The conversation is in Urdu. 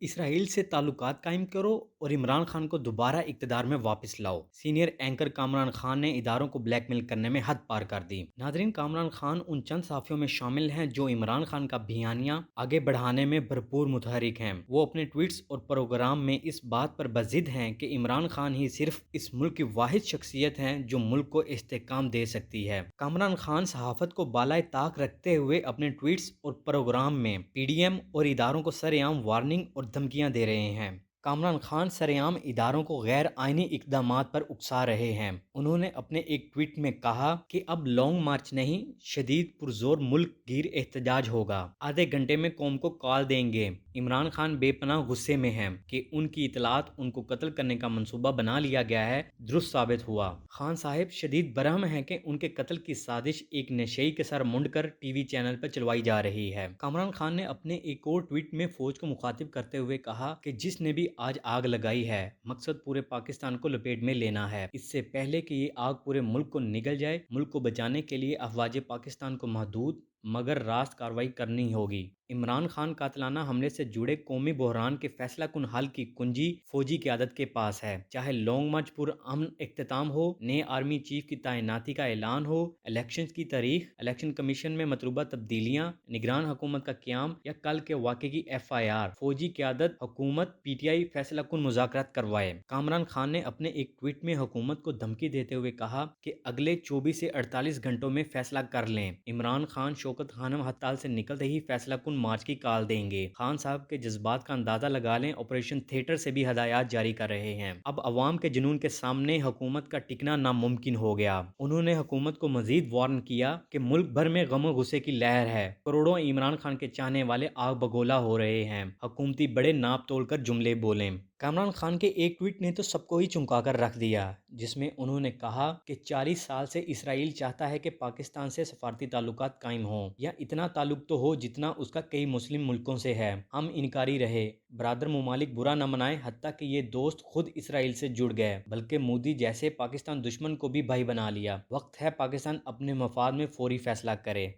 اسرائیل سے تعلقات قائم کرو اور عمران خان کو دوبارہ اقتدار میں واپس لاؤ۔ سینئر اینکر کامران خان نے اداروں کو بلیک میل کرنے میں حد پار کر دی۔ ناظرین، کامران خان ان چند صحافیوں میں شامل ہیں جو عمران خان کا بیانیہ آگے بڑھانے میں بھرپور متحرک ہیں۔ وہ اپنے ٹویٹس اور پروگرام میں اس بات پر بضد ہیں کہ عمران خان ہی صرف اس ملک کی واحد شخصیت ہیں جو ملک کو استحکام دے سکتی ہے۔ کامران خان صحافت کو بالائے طاق رکھتے ہوئے اپنے ٹویٹس اور پروگرام میں پی ڈی ایم اور اداروں کو سرعام وارننگ اور دھمکیاں دے رہے ہیں۔ کامران خان سرعام اداروں کو غیر آئینی اقدامات پر اکسا رہے ہیں۔ انہوں نے اپنے ایک ٹویٹ میں کہا کہ اب لانگ مارچ نہیں، شدید پرزور ملک گیر احتجاج ہوگا۔ آدھے گھنٹے میں قوم کو کال دیں گے۔ عمران خان بے پناہ غصے میں ہیں کہ ان کی اطلاعات ان کو قتل کرنے کا منصوبہ بنا لیا گیا ہے درست ثابت ہوا۔ خان صاحب شدید برہم ہیں کہ ان کے قتل کی سازش ایک نشئی کے سر منڈ کر ٹی وی چینل پر چلوائی جا رہی ہے۔ کامران خان نے اپنے ایک اور ٹویٹ میں فوج کو مخاطب کرتے ہوئے کہا کہ جس نے بھی آج آگ لگائی ہے، مقصد پورے پاکستان کو لپیٹ میں لینا ہے۔ اس سے پہلے کہ یہ آگ پورے ملک کو نگل جائے، ملک کو بچانے کے لیے افواج پاکستان کو محدود مگر راست کارروائی کرنی ہوگی۔ عمران خان قاتلانہ حملے سے جڑے قومی بحران کے فیصلہ کن حل کی کنجی فوجی قیادت کے پاس ہے۔ چاہے لانگ مارچ پر امن اختتام ہو، نئے آرمی چیف کی تعیناتی کا اعلان ہو، الیکشنز کی تاریخ، الیکشن کمیشن میں مطلوبہ تبدیلیاں، نگران حکومت کا قیام یا کل کے واقعے کی ایف آئی آر، فوجی قیادت، حکومت، پی ٹی آئی فیصلہ کن مذاکرات کروائے۔ کامران خان نے اپنے ایک ٹویٹ میں حکومت کو دھمکی دیتے ہوئے کہا کہ اگلے 24 سے 48 گھنٹوں میں فیصلہ کر لیں۔ عمران خان شوکت خانم ہڑتال سے نکلتے ہی فیصلہ کن مارچ کی کال دیں گے۔ خان صاحب کے جذبات کا اندازہ لگا لیں، آپریشن تھیٹر سے بھی ہدایات جاری کر رہے ہیں۔ اب عوام کے جنون کے سامنے حکومت کا ٹکنا ناممکن ہو گیا۔ انہوں نے حکومت کو مزید وارن کیا کہ ملک بھر میں غم و غصے کی لہر ہے، کروڑوں عمران خان کے چاہنے والے آگ بگولا ہو رہے ہیں، حکومتی بڑے ناپ تول کر جملے بولیں۔ کامران خان کے ایک ٹویٹ نے تو سب کو ہی چونکا کر رکھ دیا، جس میں انہوں نے کہا کہ 40 سال سے اسرائیل چاہتا ہے کہ پاکستان سے سفارتی تعلقات قائم ہوں، یا اتنا تعلق تو ہو جتنا اس کا کئی مسلم ملکوں سے ہے۔ ہم انکاری رہے، برادر ممالک برا نہ منائیں، حتیٰ کہ یہ دوست خود اسرائیل سے جڑ گئے، بلکہ مودی جیسے پاکستان دشمن کو بھی بھائی بنا لیا۔ وقت ہے پاکستان اپنے مفاد میں فوری فیصلہ کرے۔